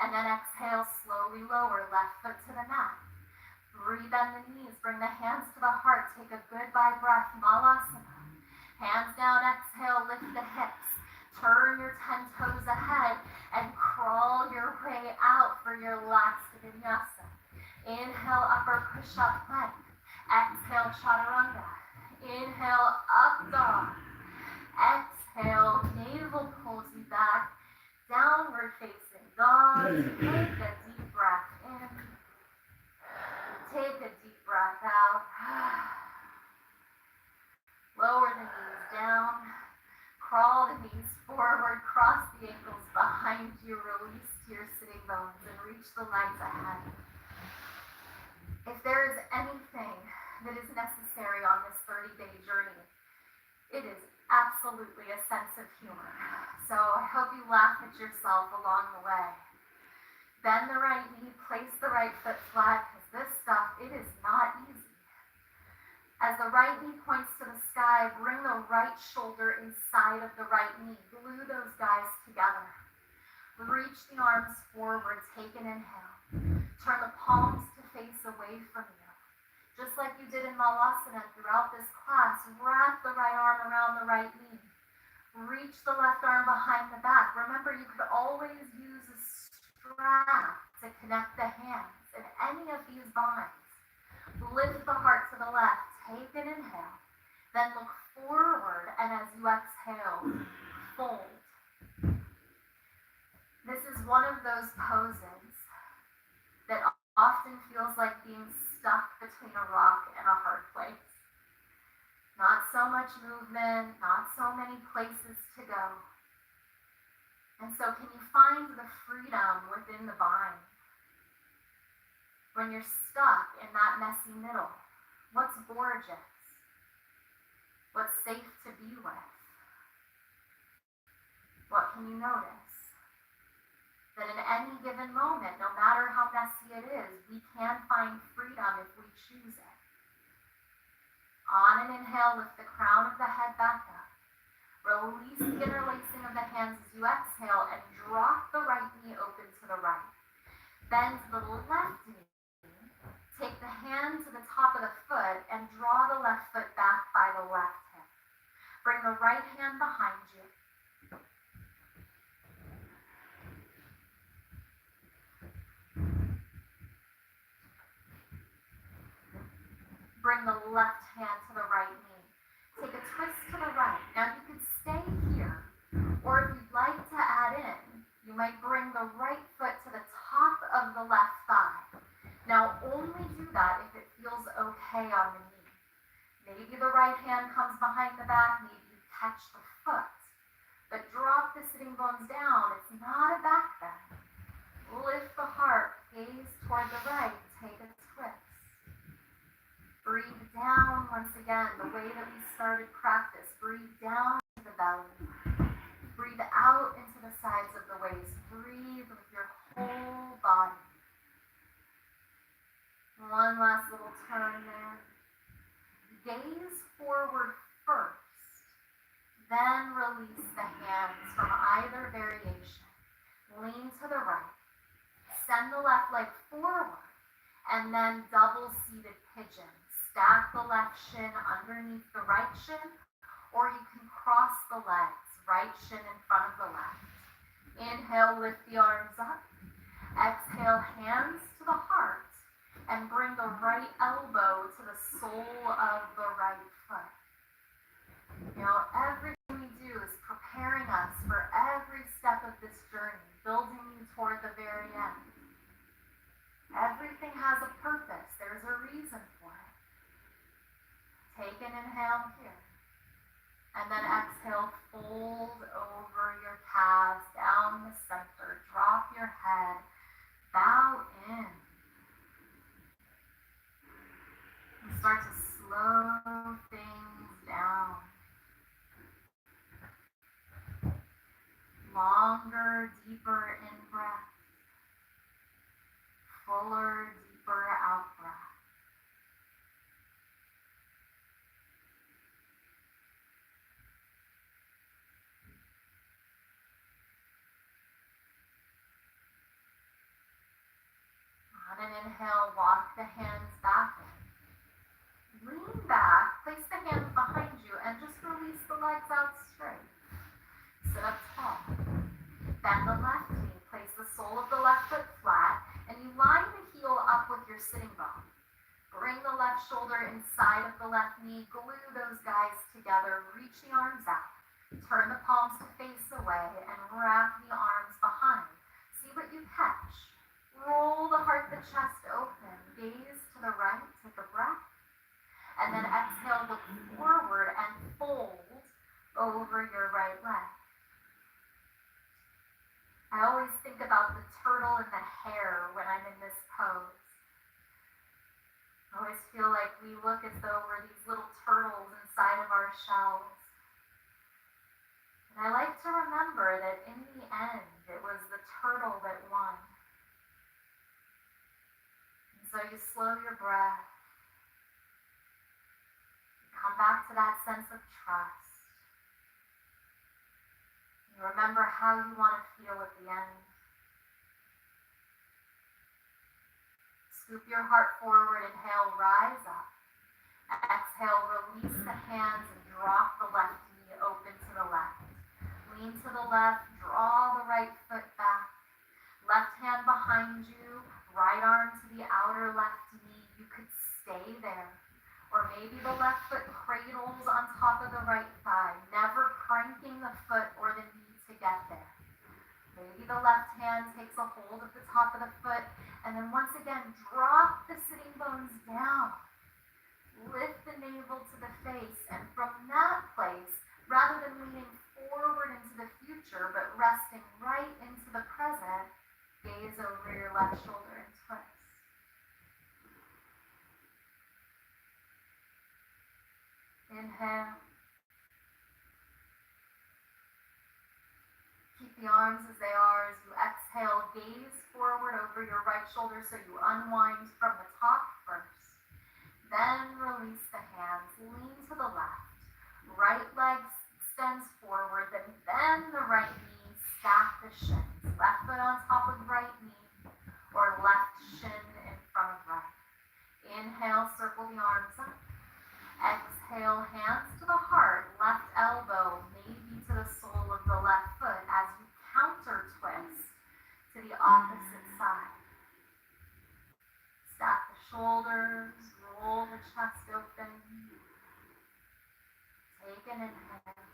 And then exhale, slowly lower, left foot to the mat. Breathe on the knees, bring the hands to the heart. Take a goodbye breath, Malasana. Hands down, exhale, lift the hips. Turn your 10 toes ahead and crawl your way out for your last vinyasa. Inhale, upper push-up plank. Exhale, chaturanga. Inhale, up dog. Exhale, navel pulls you back. Downward facing dog. Take a deep breath in. Take a deep breath out. Lower the knees down. Crawl the knees forward, cross the ankles behind you, release to your sitting bones, and reach the legs ahead. If there is anything that is necessary on this 30-day journey, it is absolutely a sense of humor. So I hope you laugh at yourself along the way. Bend the right knee, place the right foot flat, because this stuff, it is not easy. As the right knee points to the sky, bring the right shoulder inside of the right knee. Glue those guys together. Reach the arms forward. Take an inhale. Turn the palms to face away from you. Just like you did in Malasana throughout this class, wrap the right arm around the right knee. Reach the left arm behind the back. Remember, you could always use a strap to connect the hands in any of these binds. Lift the heart to the left. Take an inhale, then look forward, and as you exhale, fold. This is one of those poses that often feels like being stuck between a rock and a hard place. Not so much movement, not so many places to go. And so can you find the freedom within the bind? When you're stuck in that messy middle, what's gorgeous? What's safe to be with? What can you notice? That in any given moment, no matter how messy it is, we can find freedom if we choose it. On an inhale, lift the crown of the head back up. Release the interlacing of the hands as you exhale and drop the right knee open to the right. Bend to the left knee. Take the hand to the top of the foot and draw the left foot back by the left hip. Bring the right hand behind you. Bring the left hand to the right knee. Take a twist to the right. Now you can stay here, or if you'd like to add in, you might bring the right foot to the top of the left thigh. Now, only do that if it feels okay on the knee. Maybe the right hand comes behind the back, maybe you catch the foot. But drop the sitting bones down. It's not a back bend. Lift the heart, gaze toward the right, take a twist. Breathe down once again, the way that we started practice. Breathe down to the belly. Breathe out into the sides of the waist. Breathe with your whole body. One last little turn there. Gaze forward first, then release the hands from either variation. Lean to the right. Send the left leg forward, and then double-seated pigeon. Stack the left shin underneath the right shin, or you can cross the legs, right shin in front of the left. Inhale, lift the arms up. Exhale, hands to the heart. And bring the right elbow to the sole of the right foot. You know, everything we do is preparing us us for every step of this journey, building you toward the very end. Everything has a purpose. There's a reason for it. Take an inhale here. And then exhale, fold over your calves, down the center, drop your head, bow in. And start to slow things down. Longer, deeper in-breath. Fuller, deeper out-breath. On an inhale, walk the hands back in. Lean back, place the hands behind you, and just release the legs out straight. Sit up tall. Bend the left knee, place the sole of the left foot flat, and you line the heel up with your sitting bone. Bring the left shoulder inside of the left knee, glue those guys together, reach the arms out. Turn the palms to face away and wrap the arms behind. See what you catch. Roll the heart, the chest open. Gaze to the right, take a breath. And then exhale, look forward and fold over your right leg. I always think about the turtle and the hare when I'm in this pose. I always feel like we look as though we're these little turtles inside of our shells. And I like to remember that in the end, it was the turtle that won. So you slow your breath. You come back to that sense of trust. You remember how you want to feel at the end. Scoop your heart forward, inhale, rise up. Exhale, release the hands and drop the left knee open to the left. Lean to the left, draw the right foot back. Left hand behind you. Right arm to the outer left knee, you could stay there. Or maybe the left foot cradles on top of the right thigh, never cranking the foot or the knee to get there. Maybe the left hand takes a hold of the top of the foot, and then once again, drop the sitting bones down. Lift the navel to the face, and from that place, rather than leaning forward into the future, but resting right into the present, gaze over your left shoulder and twist. Inhale. Keep the arms as they are as you exhale. Gaze forward over your right shoulder so you unwind from the top first. Then release the hands. Lean to the left. Right leg extends forward. Then bend the right knee. Stack the shins. Left foot on top of right knee or left shin in front of right. Inhale, circle the arms up. Exhale, hands to the heart. Left elbow maybe to the sole of the left foot as you counter twist to the opposite side. Stack the shoulders, roll the chest open. Take an inhale.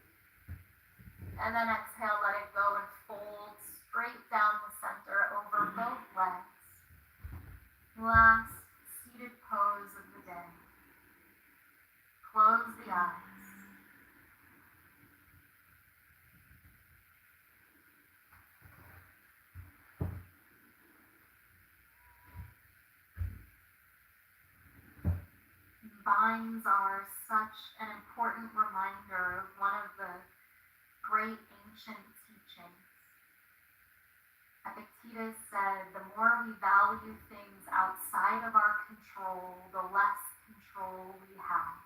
And then exhale, let it go and fold straight down the center over both legs. Last seated pose of the day. Close the eyes. Vines are such an important reminder of one of the great ancient teachings. Epictetus said, the more we value things outside of our control, the less control we have.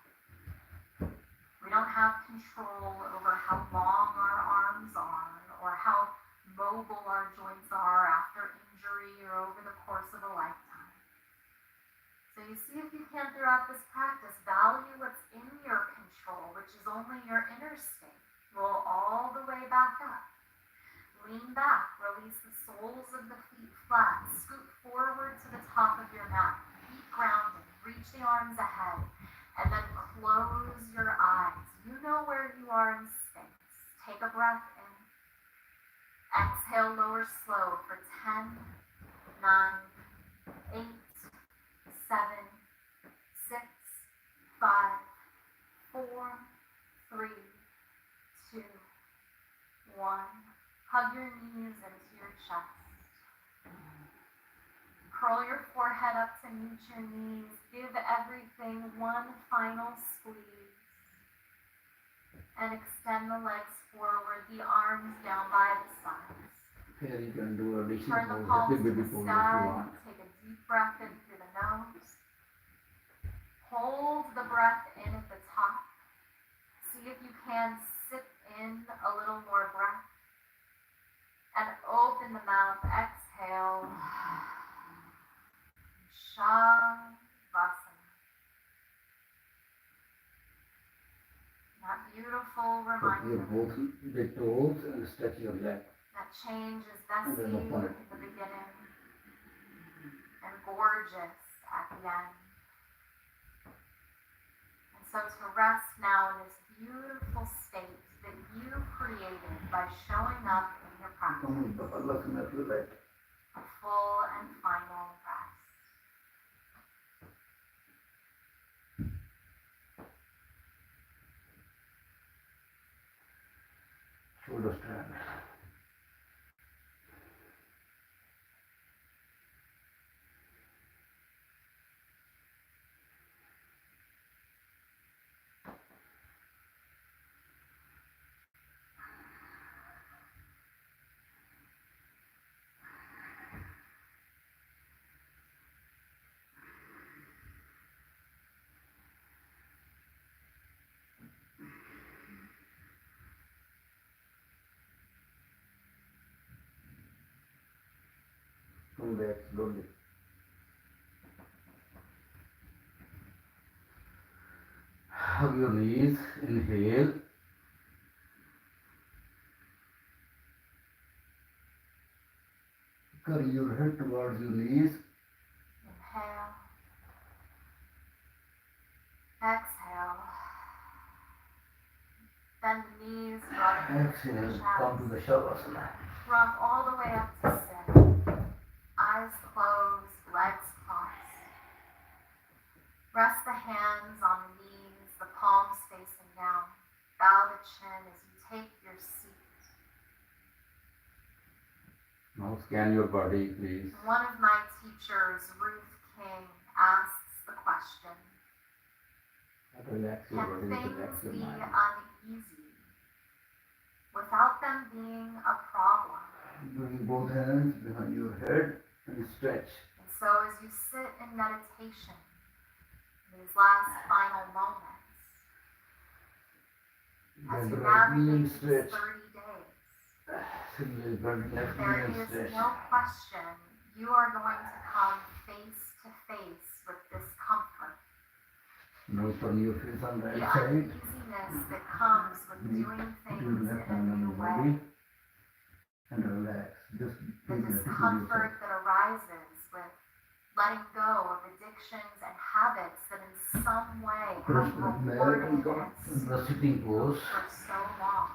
We don't have control over how long our arms are or how mobile our joints are after injury or over the course of a lifetime. So you see if you can throughout this practice, value what's in your control, which is only your inner state. Roll all the way back up. Lean back, release the soles of the feet flat, scoot forward to the top of your mat, feet grounded, reach the arms ahead, and then close your eyes. You know where you are in space. Take a breath in, or slow for 10, 9, 8, 7, 6, 5, 4, 3, 2, 1. Hug your knees into your chest. Curl your forehead up to meet your knees. Give everything one final squeeze. And extend the legs forward, the arms down by the sides. Here you can do additional Turn the pose, palms happy to baby the pose if you sky. want. Take a deep breath in through the nose. Hold the breath in at the top. See if you can sip in a little more breath. And open the mouth. Exhale. Shavasana. That beautiful Put reminder your both the toes and stretch your leg. that change is And messy then open it. at the beginning and gorgeous at the end. And so to rest now in this beautiful state that you created by showing up in your practice. A full and final rest. Shoulder strand. Come back slowly. Hug your knees, inhale. Carry your head towards your knees. Inhale. Exhale. Bend the knees, draw the hips to the Exhale, chest. come to the Shavasana. Rock all the way up to sit. Eyes closed, legs crossed. Rest the hands on the knees, the palms facing down. Bow the chin as you take your seat. Now scan your body, please. One of my teachers, Ruth King, asks the question, Relax your can body, things relax your be mind. uneasy without them being a problem? Bring both hands behind your head and stretch. And so as you sit in meditation, these last final moments, as Bend you the right knee and navigate these stretch. 30 days, Similarly, bend left knee there and is stretch. no question you are going to come face to face with discomfort. Now turn your face on the The right side. uneasiness that comes with doing Put things your left in a hand on new your way. body and relax. Just The take it to discomfort yourself. that arises with letting go of addictions and habits that in some way Press have the leg rewarded and come and in the sitting pose. for so long.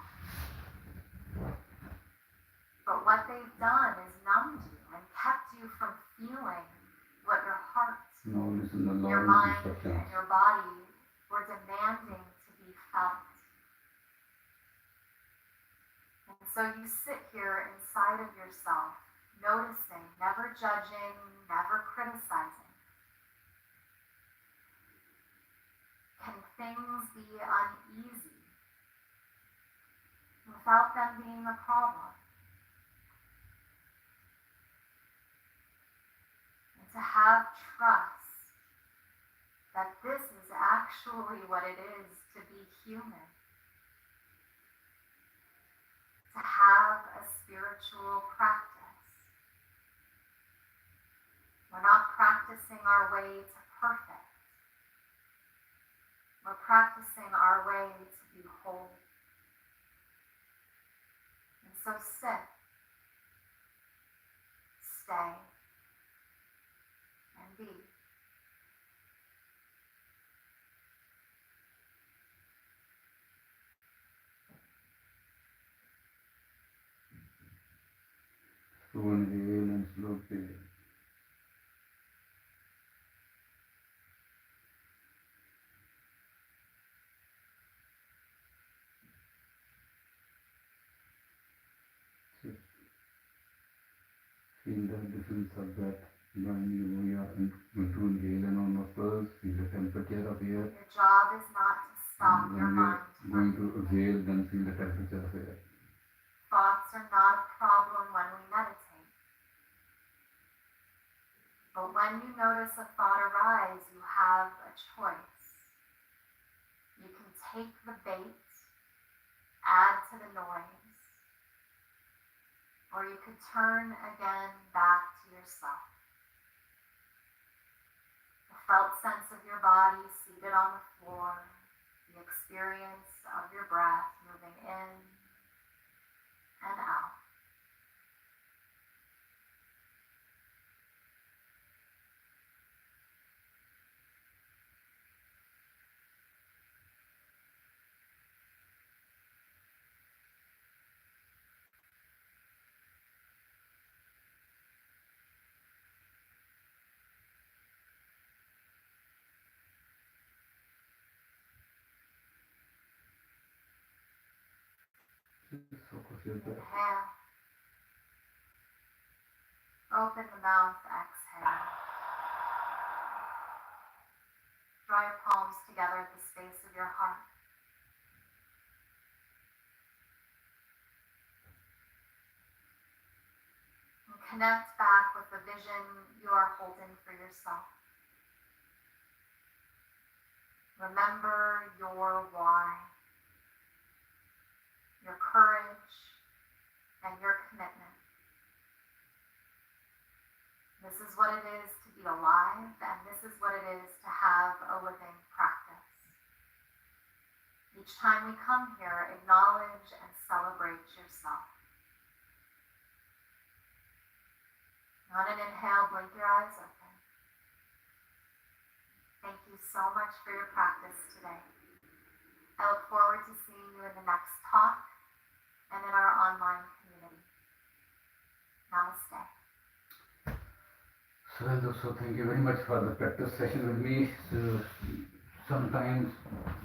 But what they've done is numbed you and kept you from feeling what your heart, Now listen to the your Lord's mind, instructions. and your body were demanding to be felt. And so you sit here inside of yourself, noticing, never judging, never criticizing. Can things be uneasy without them being a problem? And to have trust that this is actually what it is to be human. To have a spiritual practice. We're not practicing our way to perfect. We're practicing our way to be whole. And so sit, stay, and be. Slow inhale and slow exhale. Feel the difference of that when you are going to inhale and on nostrils. Feel the temperature of air. Your job is not to stop And your when you mind. are going to exhale, then feel the temperature of air. Thoughts are not a problem when we meditate. But when you notice a thought arise, you have a choice. You can take the bait, add to the noise, or you could turn again back to yourself. The felt sense of your body seated on the floor, the experience of your breath moving in and out. Just focus your breath. Inhale. Open the mouth, exhale. Draw your palms together at the space of your heart. And connect back with the vision you are holding for yourself. Remember your why, your courage, and your commitment. This is what it is to be alive, and this is what it is to have a living practice. Each time we come here, acknowledge and celebrate yourself. On an inhale, blink your eyes open. Thank you so much for your practice today. I look forward to seeing you in the next talk and in our online community. Namaste. So also thank you very much for the practice session with me. So sometimes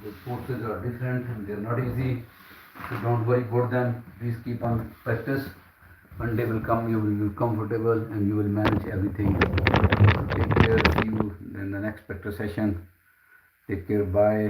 the poses are different and they're not easy. So don't worry about them. Please keep on practice. One day will come, you will be comfortable and you will manage everything. So take care. See you in the next practice session. Take care. Bye.